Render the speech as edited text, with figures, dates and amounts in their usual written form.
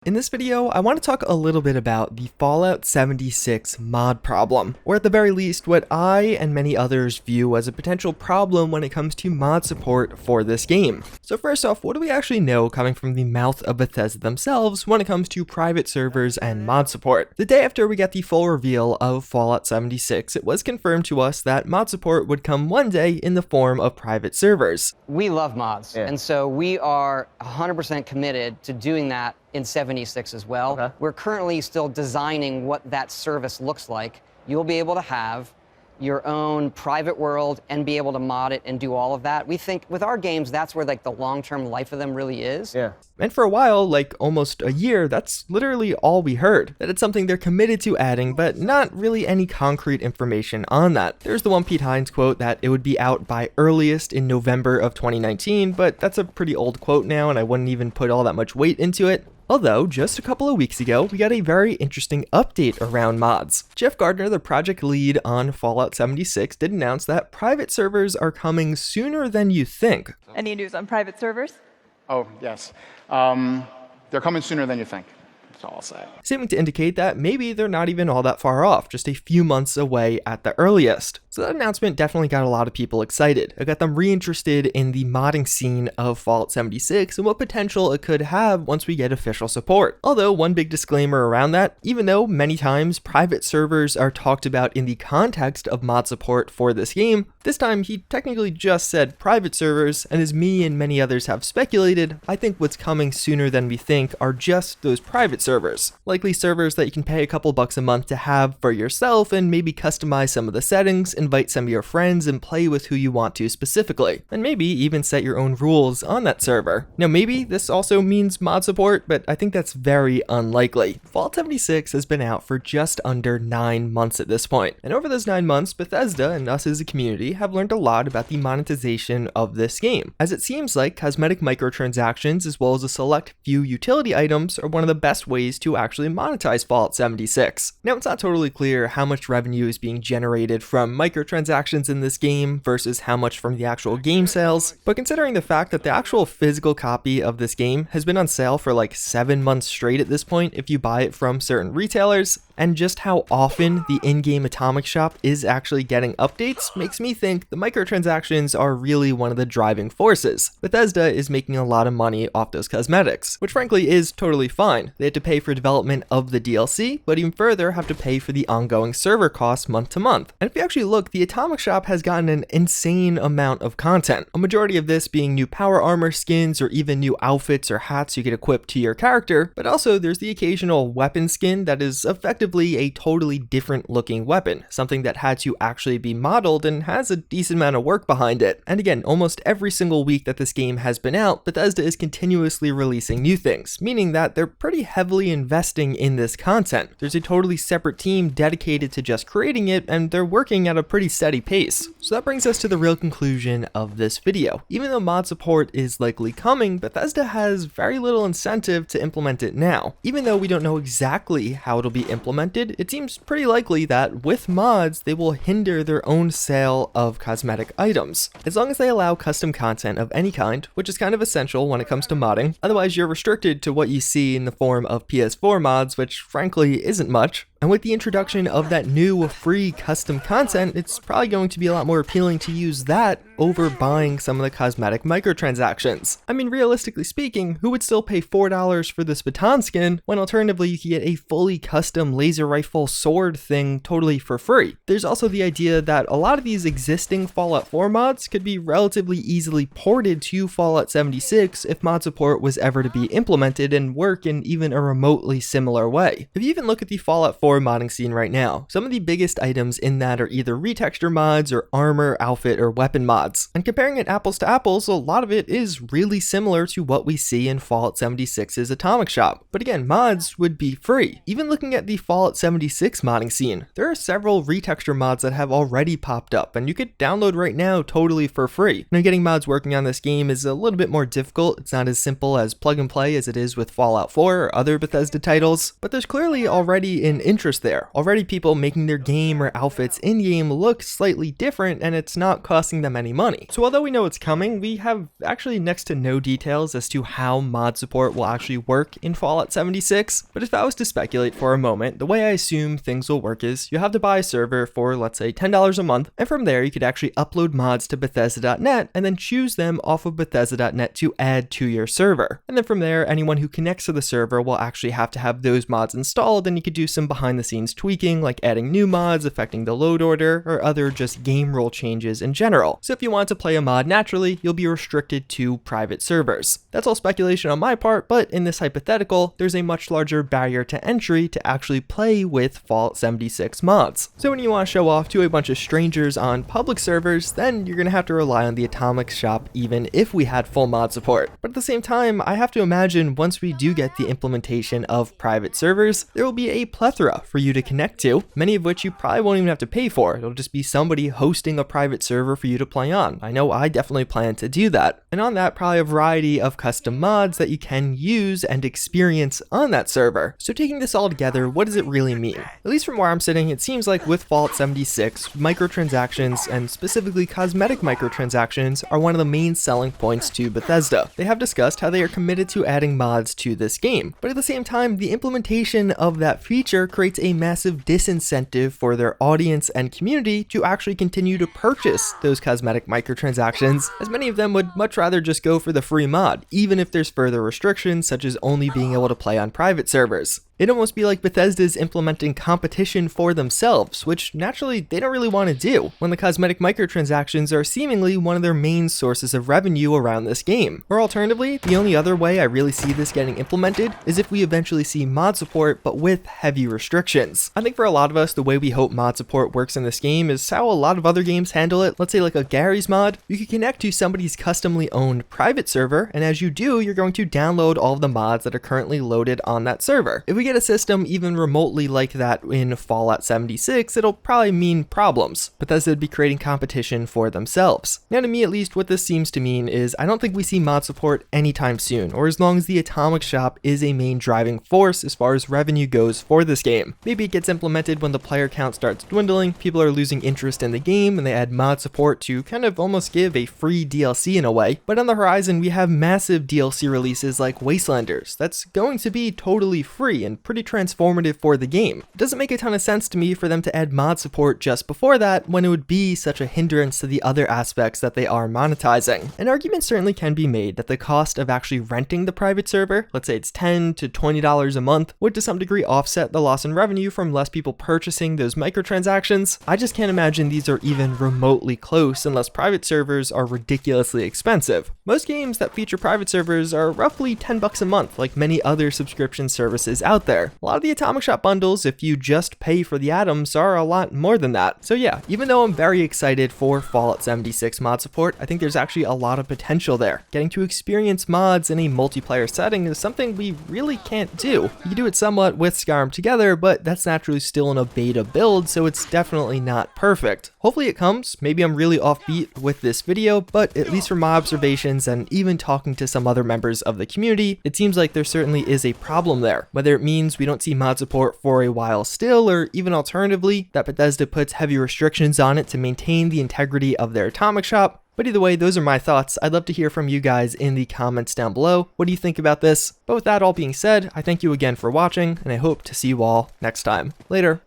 In this video, I want to talk a little bit about the Fallout 76 mod problem, or at the very least, what I and many others view as a potential problem when it comes to mod support for this game. So first off, what do we actually know coming from the mouth of Bethesda themselves when it comes to private servers and mod support? The day after we got the full reveal of Fallout 76, it was confirmed to us that mod support would come one day in the form of private servers. We love mods, and so we are 100% committed to doing that in 76 as well. Okay. We're currently still designing what that service looks like. You'll be able to have your own private world and be able to mod it and do all of that. We think with our games, that's where like the long-term life of them really is. Yeah. And for a while, like almost a year, that's literally all we heard. That it's something they're committed to adding, but not really any concrete information on that. There's the one Pete Hines quote that it would be out by earliest in November of 2019, but that's a pretty old quote now, and I wouldn't even put all that much weight into it. Although, just a couple of weeks ago, we got a very interesting update around mods. Jeff Gardner, the project lead on Fallout 76, did announce that private servers are coming sooner than you think. Any news on private servers? Oh, yes. They're coming sooner than you think. That's all I'll say. Seeming to indicate that maybe they're not even all that far off, just a few months away at the earliest. So that announcement definitely got a lot of people excited. It got them reinterested in the modding scene of Fallout 76 and what potential it could have once we get official support. Although, one big disclaimer around that, even though many times private servers are talked about in the context of mod support for this game, this time he technically just said private servers, and as me and many others have speculated, I think what's coming sooner than we think are just those private servers. Likely servers that you can pay a couple bucks a month to have for yourself and maybe customize some of the settings, invite some of your friends, and play with who you want to specifically. And maybe even set your own rules on that server. Now maybe this also means mod support, but I think that's very unlikely. Fallout 76 has been out for just under 9 months at this point. And over those 9 months, Bethesda and us as a community have learned a lot about the monetization of this game, as it seems like cosmetic microtransactions as well as a select few utility items are one of the best ways to actually monetize Fallout 76. Now it's not totally clear how much revenue is being generated from microtransactions in this game versus how much from the actual game sales, but considering the fact that the actual physical copy of this game has been on sale for like 7 months straight at this point if you buy it from certain retailers, and just how often the in-game Atomic Shop is actually getting updates makes me think the microtransactions are really one of the driving forces. Bethesda is making a lot of money off those cosmetics, which frankly is totally fine. They had to pay for development of the DLC, but even further have to pay for the ongoing server costs month to month. And if you actually look, the Atomic Shop has gotten an insane amount of content, a majority of this being new power armor skins or even new outfits or hats you get equipped to your character, but also there's the occasional weapon skin that is effectively a totally different looking weapon, something that had to actually be modeled and has a decent amount of work behind it. And again, almost every single week that this game has been out, Bethesda is continuously releasing new things, meaning that they're pretty heavily investing in this content. There's a totally separate team dedicated to just creating it, and they're working at a pretty steady pace. So that brings us to the real conclusion of this video. Even though mod support is likely coming, Bethesda has very little incentive to implement it now. Even though we don't know exactly how it'll be implemented, it seems pretty likely that with mods, they will hinder their own sale of cosmetic items. As long as they allow custom content of any kind, which is kind of essential when it comes to modding, otherwise you're restricted to what you see in the form of PS4 mods, which frankly isn't much. And with the introduction of that new free custom content, it's probably going to be a lot more appealing to use that over buying some of the cosmetic microtransactions. I mean, realistically speaking, who would still pay $4 for this baton skin when alternatively you could get a fully custom laser rifle sword thing totally for free? There's also the idea that a lot of these existing Fallout 4 mods could be relatively easily ported to Fallout 76 if mod support was ever to be implemented and work in even a remotely similar way. If you even look at the Fallout 4 modding scene right now, some of the biggest items in that are either retexture mods or armor, outfit, or weapon mods. And comparing it apples to apples, a lot of it is really similar to what we see in Fallout 76's Atomic Shop. But again, mods would be free. Even looking at the Fallout 76 modding scene, there are several retexture mods that have already popped up, and you could download right now totally for free. Now, getting mods working on this game is a little bit more difficult. It's not as simple as plug and play as it is with Fallout 4 or other Bethesda titles, but there's clearly already an interest there. Already people making their game or outfits in-game look slightly different, and it's not costing them any money. money. So although we know it's coming, we have actually next to no details as to how mod support will actually work in Fallout 76. But if I was to speculate for a moment, the way I assume things will work is you have to buy a server for, let's say, $10 a month, and from there you could actually upload mods to Bethesda.net and then choose them off of Bethesda.net to add to your server. And then from there, anyone who connects to the server will actually have to have those mods installed, and you could do some behind the scenes tweaking like adding new mods, affecting the load order, or other just game rule changes in general. So if you want to play a mod naturally, you'll be restricted to private servers. That's all speculation on my part, but in this hypothetical, there's a much larger barrier to entry to actually play with Fallout 76 mods. So when you want to show off to a bunch of strangers on public servers, then you're going to have to rely on the Atomic Shop even if we had full mod support. But at the same time, I have to imagine once we do get the implementation of private servers, there will be a plethora for you to connect to, many of which you probably won't even have to pay for. It'll just be somebody hosting a private server for you to play on. I know I definitely plan to do that. And on that, probably a variety of custom mods that you can use and experience on that server. So taking this all together, what does it really mean? At least from where I'm sitting, it seems like with Fallout 76, microtransactions and specifically cosmetic microtransactions are one of the main selling points to Bethesda. They have discussed how they are committed to adding mods to this game, but at the same time, the implementation of that feature creates a massive disincentive for their audience and community to actually continue to purchase those cosmetic microtransactions, as many of them would much rather just go for the free mod, even if there's further restrictions such as only being able to play on private servers. It'd almost be like Bethesda's implementing competition for themselves, which naturally they don't really want to do, when the cosmetic microtransactions are seemingly one of their main sources of revenue around this game. Or alternatively, the only other way I really see this getting implemented is if we eventually see mod support, but with heavy restrictions. I think for a lot of us, the way we hope mod support works in this game is how a lot of other games handle it. Let's say like a Gary's mod, you can connect to somebody's customly owned private server, and as you do, you're going to download all of the mods that are currently loaded on that server. If we get a system even remotely like that in Fallout 76, it'll probably mean problems. Bethesda would be creating competition for themselves. Now to me at least, what this seems to mean is I don't think we see mod support anytime soon, or as long as the Atomic Shop is a main driving force as far as revenue goes for this game. Maybe it gets implemented when the player count starts dwindling, people are losing interest in the game, and they add mod support to kind of almost give a free DLC in a way. But on the horizon, we have massive DLC releases like Wastelanders that's going to be totally free and pretty transformative for the game. It doesn't make a ton of sense to me for them to add mod support just before that when it would be such a hindrance to the other aspects that they are monetizing. An argument certainly can be made that the cost of actually renting the private server, let's say it's $10 to $20 a month, would to some degree offset the loss in revenue from less people purchasing those microtransactions. I just can't imagine these are even remotely close unless private servers are ridiculously expensive. Most games that feature private servers are roughly $10 a month, like many other subscription services out there. A lot of the Atomic Shop bundles, if you just pay for the atoms, are a lot more than that. So yeah, even though I'm very excited for Fallout 76 mod support, I think there's actually a lot of potential there. Getting to experience mods in a multiplayer setting is something we really can't do. You can do it somewhat with Skyrim together, but that's naturally still in a beta build, so it's definitely not perfect. Hopefully it comes. Maybe I'm really offbeat with this video, but at least from my observations and even talking to some other members of the community, it seems like there certainly is a problem there. Whether it means we don't see mod support for a while still, or even alternatively, that Bethesda puts heavy restrictions on it to maintain the integrity of their Atomic Shop. But either way, those are my thoughts. I'd love to hear from you guys in the comments down below. What do you think about this? But with that all being said, I thank you again for watching, and I hope to see you all next time. Later.